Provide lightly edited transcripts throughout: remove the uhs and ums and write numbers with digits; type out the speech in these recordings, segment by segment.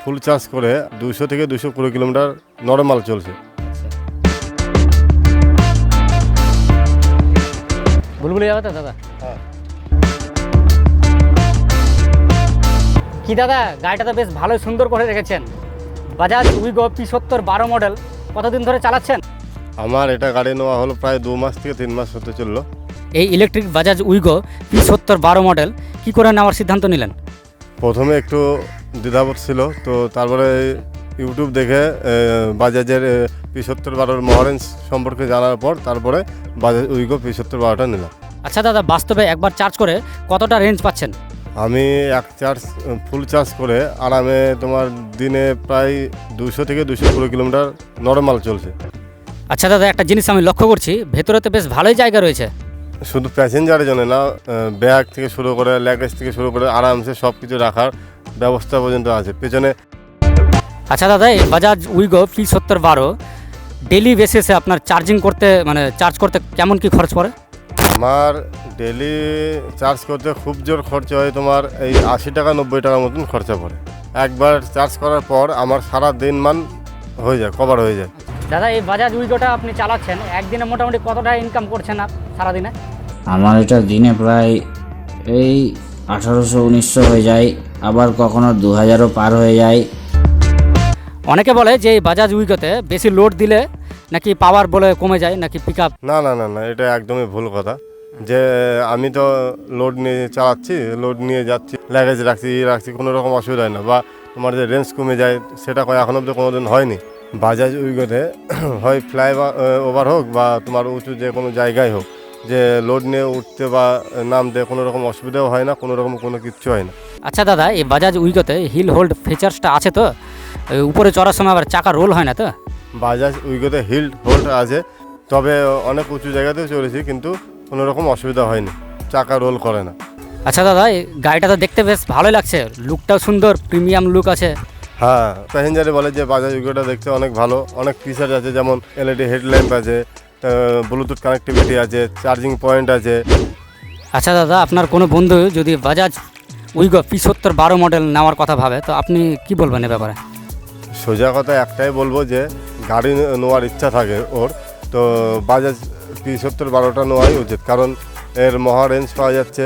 Full charge করে 200 থেকে 220 kilometre normal চলছে। বুলবুলি যাবে তো দাদা? হ্যাঁ। কি দাদা, গাড়িটা তো বেশ ভালোই সুন্দর করে রেখেছেন। বাজাজ উইগো P70 12 মডেল, কতদিন ধরে চালাচ্ছেন? আমার এটা গাড়ি নেওয়া হলো প্রায় 2 মাস থেকে 3 মাস হতে চললো। এই electric Bajaj Wego P70 12 model কি করে নেওয়ার সিদ্ধান্ত নিলেন? প্রথমে একটু দ্বিধাবোধ ছিল, তো তারপরে ইউটিউব দেখে বাজাজের P70 12 মহারেঞ্জ সম্পর্কে জানার পর তারপরে বাজাজ উইগো P70 12টা নিলাম। আচ্ছা দাদা, বাস্তবে একবার চার্জ করে কতটা রেঞ্জ পাচ্ছেন? আমি ফুল চার্জ করে আরামে তোমার দিনে প্রায় 200 থেকে 220 কিলোমিটার নর্মাল চলছে। আচ্ছা দাদা, একটা জিনিস আমি লক্ষ্য করছি, ভেতরে তো বেশ ভালোই জায়গা রয়েছে। শুধু প্যাসেঞ্জারের জন্য না, ব্যাগ থেকে শুরু করে লাগেজ থেকে শুরু করে আরামসে সব কিছু রাখার ব্যবস্থা পর্যন্ত আছে পেছনে। আচ্ছা দাদা, এই বাজাজ উইগো P70 12 ডেলি বেসিসে আপনার চার্জিং করতে চার্জ করতে কেমন কি খরচ পড়ে? আমার ডেলি চার্জ করতে খুব জোর খরচা হয়, তোমার এই 80 টাকা 90 টাকার মতন খরচা পড়ে। একবার চার্জ করার পর আমার সারা দিন হয়ে যায়, কভার হয়ে যায়। দাদা, এই বাজাজ উইগোটা আপনি চালাচ্ছেন, একদিনে মোটামুটি কত টাকা ইনকাম করছেন সারাদিনে? আমার এটা দিনে প্রায় এই 1800-1900 হয়ে যায়, আবার কখনো 2000ও পার হয়ে যায়। অনেকে বলে যে এই বাজাজ উইগোতে বেশি লোড দিলে নাকি পাওয়ার বলে কমে যায়, নাকি পিক আপ। না না না না, এটা একদমই ভুল কথা। যে আমি তো লোড নিয়ে চালাচ্ছি, লোড নিয়ে যাচ্ছি, লাগেজ রাখছি, কোনো রকম অসুবিধা হয় না, বা তোমার যে রেঞ্জ কমে যায় সেটা এখন অব্দি কোনো দিন হয়নি। বাজাজ উইগোতে হয় ওভার হোক বা তোমার উঁচু যে কোনো জায়গায় হোক, যে লোড নিয়ে উঠতে বা নামতে কোনো রকম অসুবিধাও হয় না, কোনো রকম কোনো কিচ্ছু হয় না। আচ্ছা দাদা, এই বাজাজ উইগোতে হিল হোল্ড ফিচার্সটা আছে তো? উপরে চড়ার সময় আবার চাকা রোল হয় না তো? বাজাজ উইগোতে হিল হোল্ড আছে, তবে অনেক উঁচু জায়গাতেও চলেছি, কিন্তু কোনো রকম অসুবিধা হয়নি, চাকা রোল করে না। আচ্ছা দাদা, এই গাড়িটা তো দেখতে বেশ ভালোই লাগছে, লুকটাও সুন্দর, প্রিমিয়াম লুক আছে। হ্যাঁ, প্যাসেঞ্জারে বলে যে বাজাজ উইগোটা দেখতে অনেক ভালো, অনেক ফিচার আছে, যেমন এলইডি হেডল্যাম্প আছে, ব্লুটুথ কানেক্টিভিটি আছে, চার্জিং পয়েন্ট আছে। আচ্ছা দাদা, আপনার কোনো বন্ধু যদি বাজাজ উইগো P70 12 মডেল নেওয়ার কথা ভাবে, তো আপনি কি বলবেন এ ব্যাপারে? সোজা কথা একটাই বলবো, যে গাড়ি নেওয়ার ইচ্ছা থাকে ওর, তো বাজাজ P70 12টা নেওয়াই উচিত, কারণ এর মহা রেঞ্জ পাওয়া যাচ্ছে,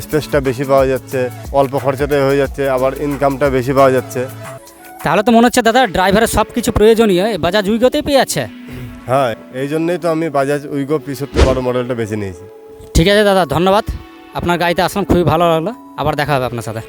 স্পেসটা বেশি পাওয়া যাচ্ছে, অল্প খরচাতে হয়ে যাচ্ছে, আবার ইনকামটা বেশি পাওয়া যাচ্ছে। তাহলে তো মনে হচ্ছে দাদা ড্রাইভারের সব কিছু প্রয়োজনীয় এই বাজাজ উইগোতেই পেয়ে যাচ্ছে। হ্যাঁ, এই জন্যই তো আমি বাজাজ উইগো P70 12 মডেলটা বেছে নিয়েছি। ঠিক আছে দাদা, ধন্যবাদ। আপনার গাড়িতে আসলাম, খুবই ভালো লাগলো, আবার দেখা হবে আপনার সাথে।